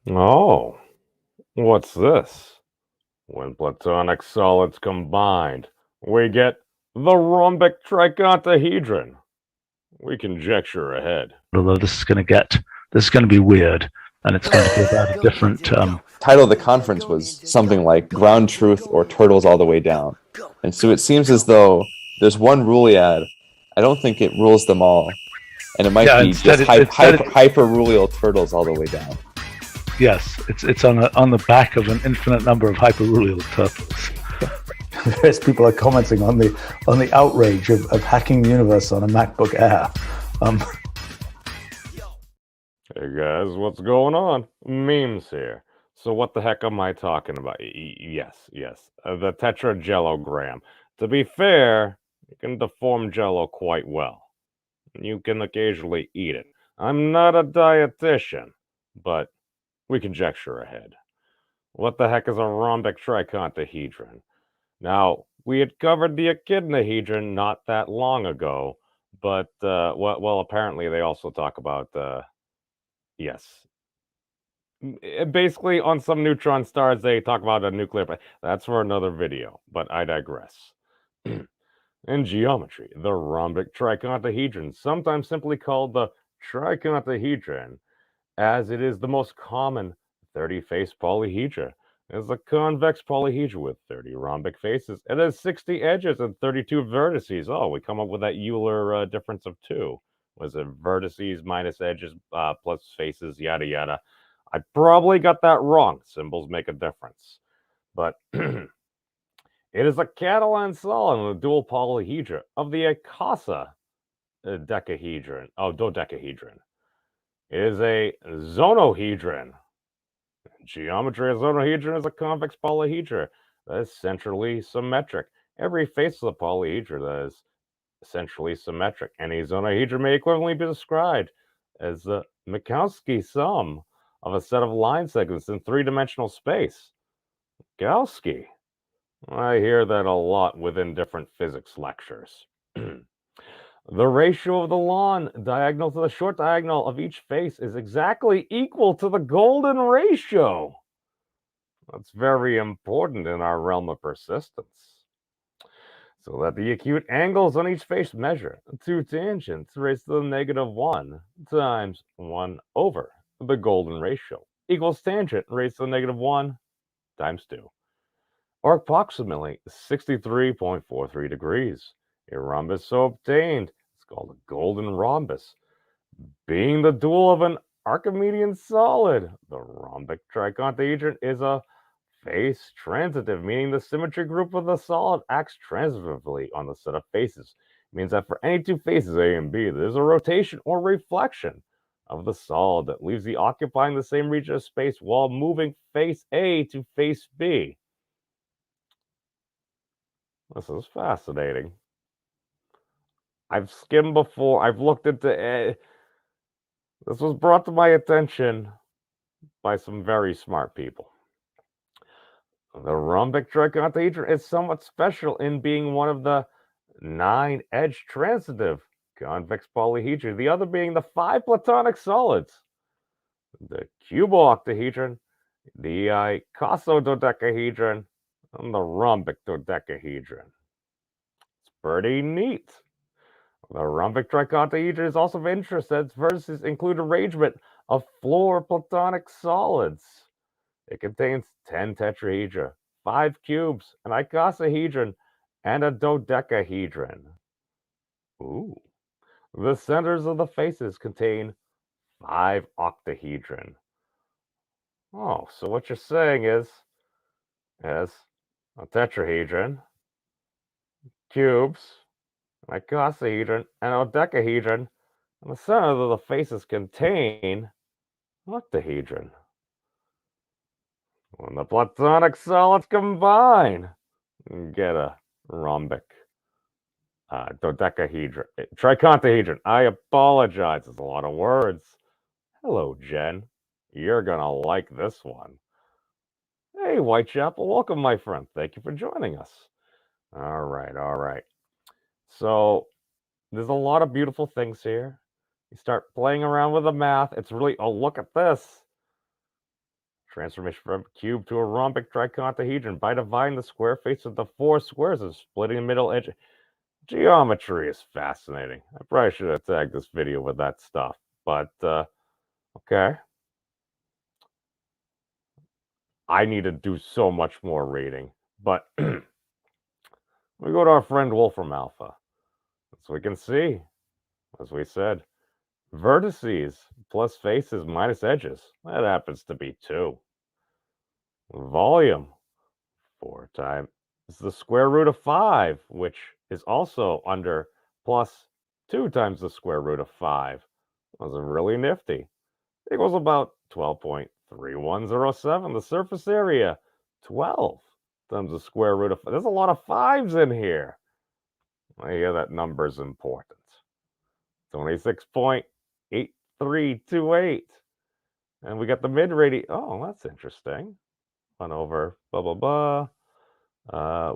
Oh, what's this? When Platonic solids combined, we get the rhombic tricontahedron. We conjecture ahead. Although this is going to be weird, and it's going to be about a different. Title of the conference was something like Ground Truth or Turtles All the Way Down. And so it seems as though there's one Ruliad. I don't think it rules them all. And it might Yeah, be instead just it, instead it, hyper Rulial Turtles All the Way Down. yes, it's on the back of an infinite number of hyperrulial turtles. Various people are commenting on the outrage of hacking the universe on a MacBook Air. Hey guys, what's going on? Memes here. So what the heck am I talking about? Yes, the tetragellogram. To be fair, you can deform jello quite well. You can occasionally eat it. I'm not a dietitian, but we conjecture ahead. What the heck is a rhombic tricontahedron? Now, we had covered the echidnahedron not that long ago, but, well, apparently they also talk about, yes. Basically, on some neutron stars, they talk about a nuclear, but that's for another video, but I digress. In geometry, the rhombic tricontahedron, sometimes simply called the tricontahedron, as it is the most common 30-face polyhedra, is a convex polyhedra with 30 rhombic faces. It has 60 edges and 32 vertices. Oh, we come up with that Euler difference of 2. Was it vertices minus edges plus faces, yada yada. I probably got that wrong. Symbols make a difference. But it is a Catalan solid in the dual polyhedra of the Icasa decahedron. Oh, dodecahedron. It is a zonohedron. Geometry, a zonohedron is a convex polyhedra that is centrally symmetric. Every face of the polyhedra that is centrally symmetric. Any zonohedron may equivalently be described as the Minkowski sum of a set of line segments in three-dimensional space. Minkowski. I hear that a lot within different physics lectures. The ratio of the long diagonal to the short diagonal of each face is exactly equal to the golden ratio. That's very important in our realm of persistence. So that the acute angles on each face measure 2 tangents raised to the -1 times 1 over the golden ratio equals tangent raised to the -1 times 2, or approximately 63.43 degrees. A rhombus so obtained is called a golden rhombus. Being the dual of an Archimedean solid, the rhombic tricontahedron is a face transitive, meaning the symmetry group of the solid acts transitively on the set of faces. It means that for any two faces, A and B, there's a rotation or reflection of the solid that leaves the occupying the same region of space while moving face A to face B. This is fascinating. I've skimmed before. I've looked into it. This was brought to my attention by some very smart people. The rhombic tricontahedron is somewhat special in being one of the 9 edge transitive convex polyhedra, the other being the 5 Platonic solids, the cubooctahedron, the icosododecahedron, and the rhombic dodecahedron. It's pretty neat. The rhombic tricontahedron is also of interest as its vertices include arrangement of floor Platonic solids. It contains 10 tetrahedra, 5 cubes, an icosahedron, and a dodecahedron. Ooh. The centers of the faces contain 5 octahedron. Oh, so what you're saying is a tetrahedron, cubes, an icosahedron, and a dodecahedron, and the centers of the faces contain octahedron. When the Platonic solids combine, you get a rhombic dodecahedron, tricontahedron. I apologize. It's a lot of words. Hello, Jen. You're gonna like this one. Hey, Whitechapel. Welcome, my friend. Thank you for joining us. All right, all right. So there's a lot of beautiful things here. You start playing around with the math. It's really, oh, look at this. Transformation from a cube to a rhombic tricontahedron by dividing the square face of the four squares and splitting the middle edge. Geometry is fascinating. I probably should have tagged this video with that stuff, but okay. I need to do so much more reading, but we go to our friend Wolfram Alpha. So we can see, as we said, vertices plus faces minus edges. That happens to be 2. Volume, 4 times the square root of 5, which is also under plus 2 times the square root of 5. Those are really nifty. Equals about 12.3107. The surface area, 12 times the square root of 5. There's a lot of 5s in here. Yeah, that number's important. 26.8328. And we got the mid-radius. Oh, that's interesting. 1 over blah, blah, blah.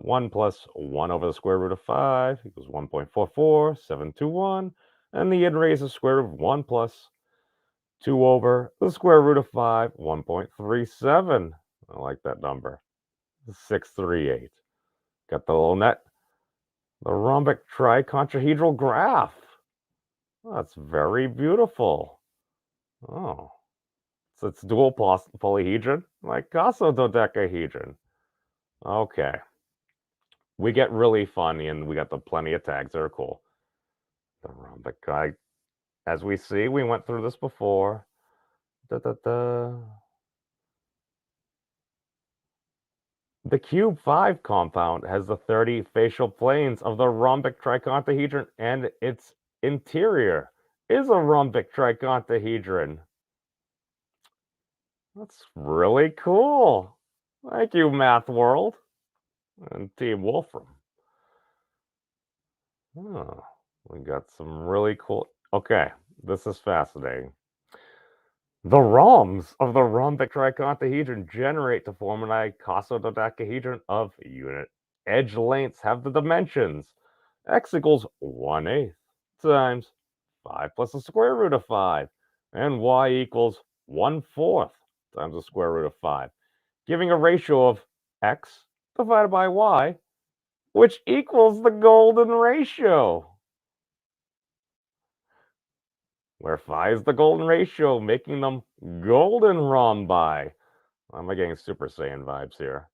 1 plus 1 over the square root of 5 equals 1.44721. And the id-raised to the square root of 1 plus 2 over the square root of 5, 1.37. I like that number. 638. Got the little net. The rhombic tricontrahedral graph. That's very beautiful. Oh. So it's dual polyhedron, like dodecahedron. Okay. We get really funny, and we got plenty of tags that are cool. The rhombic guy, as we see, we went through this before. The cube 5 compound has the 30 facial planes of the rhombic tricontahedron, and its interior is a rhombic tricontahedron. That's really cool. Thank you, Math World and Team Wolfram. Oh, we got some really cool. Okay, this is fascinating. The rhombs of the rhombic tricontahedron generate to form an icosododecahedron of unit edge lengths have the dimensions x equals 1/8 times 5 plus the square root of 5, and y equals 1/4 times the square root of 5, giving a ratio of x divided by y, which equals the golden ratio, where phi is the golden ratio, making them golden rhombi. Am I getting Super Saiyan vibes here?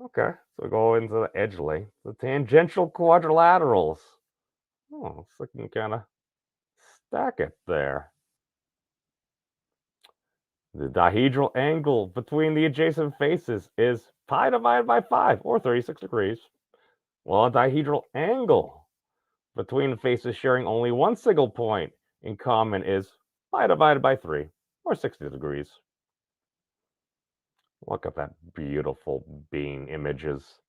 Okay, so go into the edge length, the tangential quadrilaterals. Oh, looks like you can kind of stack it there. The dihedral angle between the adjacent faces is pi divided by 5, or 36 degrees. While a dihedral angle between the faces sharing only one single point in common is pi divided by 3, or 60 degrees. Look at that beautiful bean images.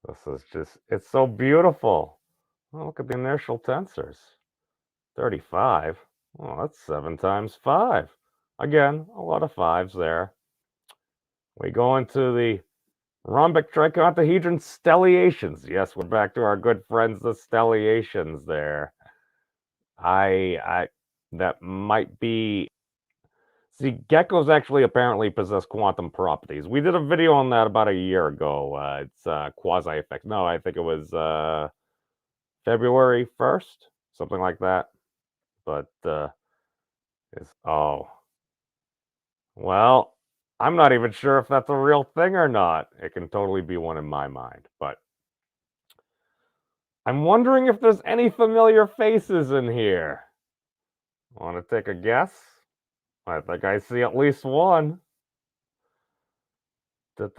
This is just, it's so beautiful. Oh, look at the inertial tensors. 35. Oh, that's 7 times 5. Again, a lot of 5s there. We go into the rhombic tricontahedron stelliations. Yes, we're back to our good friends, the stelliations there. That might be. See, geckos actually apparently possess quantum properties. We did a video on that about a year ago. It's quasi effects. No, I think it was February 1st, something like that. But well, I'm not even sure if that's a real thing or not. It can totally be one in my mind, but I'm wondering if there's any familiar faces in here. Want to take a guess? I think I see at least one. What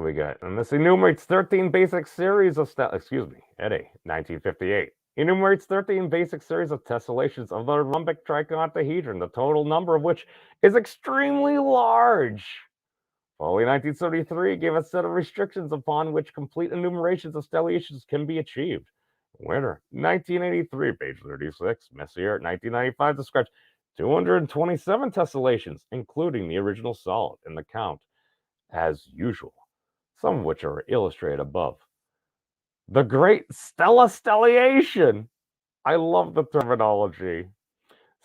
we got? And this enumerates 13 basic series of Eddie, 1958. Enumerates 13 basic series of tessellations of the rhombic tricontahedron, the total number of which is extremely large. Following 1973 gave a set of restrictions upon which complete enumerations of stelliations can be achieved. Winner, 1983, page 36. Messier, 1995, describes 227 tessellations, including the original solid in the count, as usual, some of which are illustrated above. The Great Stelliation. I love the terminology.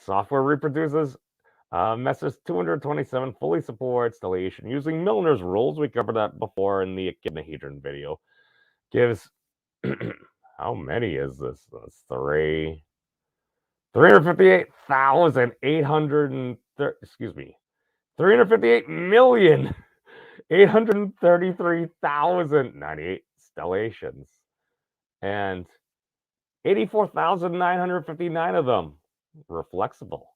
Software reproduces Messrs 227 fully supported stellation using Milner's rules. We covered that before in the echidnahedron video. Gives how many is this? That's 358,830. Excuse me, 358,833,098 stellations, and 84,959 of them were flexible,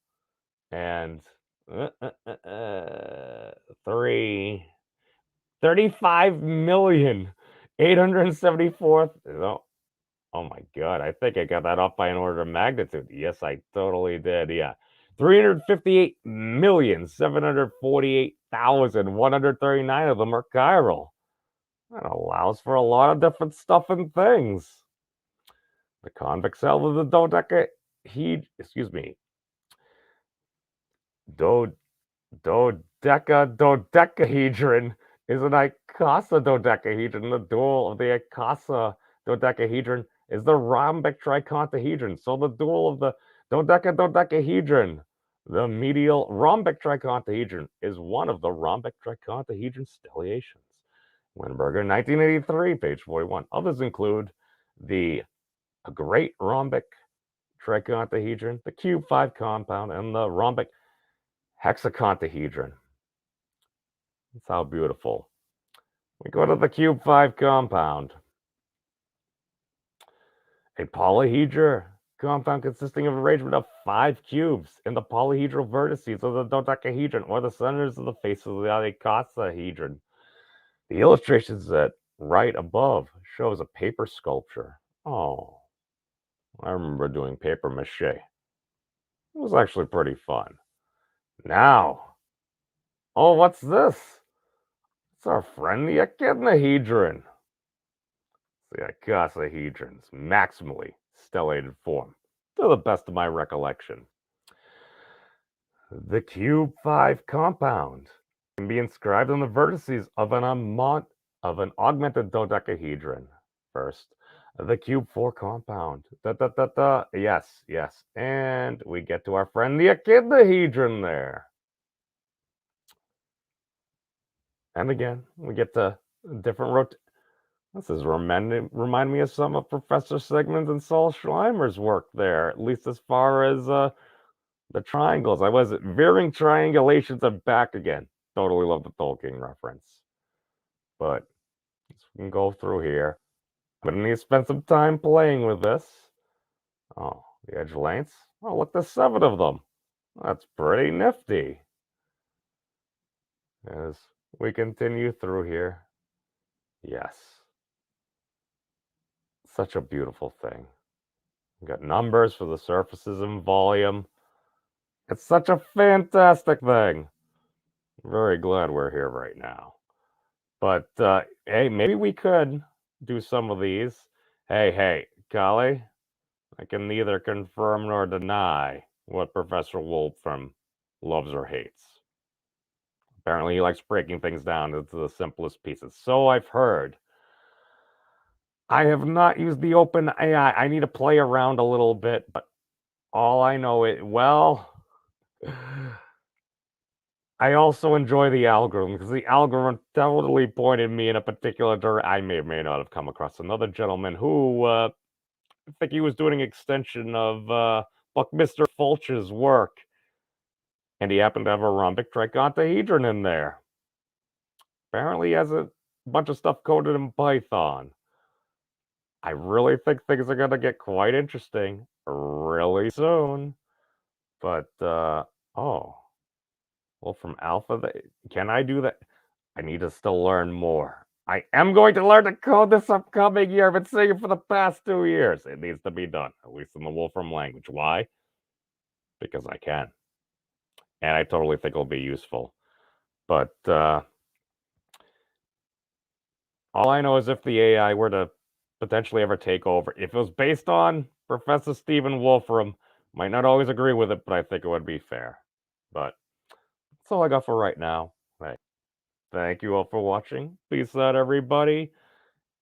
and 35,874. Oh my God, I think I got that off by an order of magnitude. Yes, I totally did. Yeah. 358,748,139 of them are chiral. That allows for a lot of different stuff and things. The convex cell of the dodecahedron is an icasa dodecahedron. The dual of the icasa dodecahedron is the rhombic tricontahedron. So the dual of the dodecahedron, the medial rhombic tricontahedron, is one of the rhombic tricontahedron stellations. Weinberger, 1983, page 41. Others include the great rhombic tricontahedron, the cube 5 compound, and the rhombic hexacontahedron. That's how beautiful. We go to the cube 5 compound. A polyhedra compound consisting of an arrangement of 5 cubes in the polyhedral vertices of the dodecahedron or the centers of the face of the icosahedron. The illustrations that right above shows a paper sculpture. Oh, I remember doing paper mache. It was actually pretty fun. Now, oh, what's this? It's our friend the echidnahedron. The icosahedron's maximally stellated form, to the best of my recollection. The cube 5 compound can be inscribed on the vertices of an augmented dodecahedron. First, the cube 4 compound. Yes, yes. And we get to our friend the echidnahedron there. And again, we get to different This is remind me of some of Professor Sigmund and Saul Schleimer's work there, at least as far as the triangles. I was veering triangulations and back again. Totally love the Tolkien reference. But we can go through here. I'm going to need to spend some time playing with this. Oh, the edge lengths. Oh, look, there's 7 of them. That's pretty nifty. As we continue through here. Yes. Such a beautiful thing. We've got numbers for the surfaces and volume. It's such a fantastic thing. I'm very glad we're here right now. But, hey, maybe we could do some of these. Hey, Kali, I can neither confirm nor deny what Professor Wolfram loves or hates. Apparently, he likes breaking things down into the simplest pieces. So I've heard. I have not used the open AI. I need to play around a little bit, but all I know is, well, I also enjoy the algorithm because the algorithm totally pointed me in a particular direction. I may or may not have come across another gentleman who, I think he was doing an extension of Buckminster Fulch's work, and he happened to have a rhombic tricontahedron in there. Apparently, he has a bunch of stuff coded in Python. I really think things are going to get quite interesting really soon. But, oh. Well, from alpha, can I do that? I need to still learn more. I am going to learn to code this upcoming year. I've been saying it for the past 2 years. It needs to be done, at least in the Wolfram language. Why? Because I can. And I totally think it'll be useful. But all I know is if the AI were to potentially ever take over, if it was based on Professor Stephen Wolfram, might not always agree with it, but I think it would be fair. But that's all I got for right now. Hey, thank you all for watching. Peace out, everybody.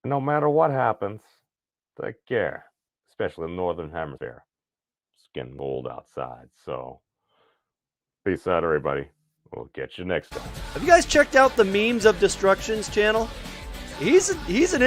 No matter what happens, take care, especially in the Northern Hemisphere. getting cold outside. So peace out, everybody. We'll catch you next time. Have you guys checked out the Memes of Destruction's channel? He's an